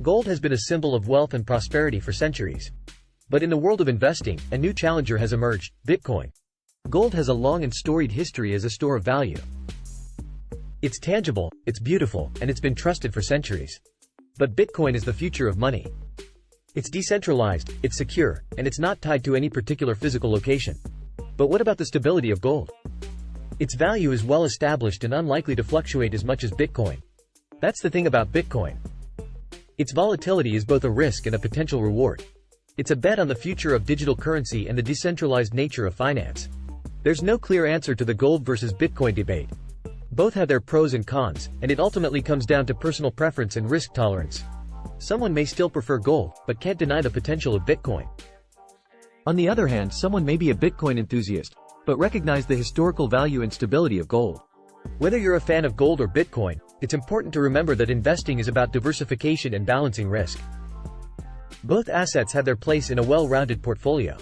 Gold has been a symbol of wealth and prosperity for centuries. But in the world of investing, a new challenger has emerged: Bitcoin. Gold has a long and storied history as a store of value. It's tangible, it's beautiful, and it's been trusted for centuries. But Bitcoin is the future of money. It's decentralized, it's secure, and it's not tied to any particular physical location. But what about the stability of gold? Its value is well established and unlikely to fluctuate as much as Bitcoin. That's the thing about Bitcoin. Its volatility is both a risk and a potential reward. It's a bet on the future of digital currency and the decentralized nature of finance. There's no clear answer to the gold versus Bitcoin debate. Both have their pros and cons, and it ultimately comes down to personal preference and risk tolerance. Someone may still prefer gold, but can't deny the potential of Bitcoin. On the other hand, someone may be a Bitcoin enthusiast, but recognize the historical value and stability of gold. Whether you're a fan of gold or Bitcoin, it's important to remember that investing is about diversification and balancing risk. Both assets have their place in a well-rounded portfolio.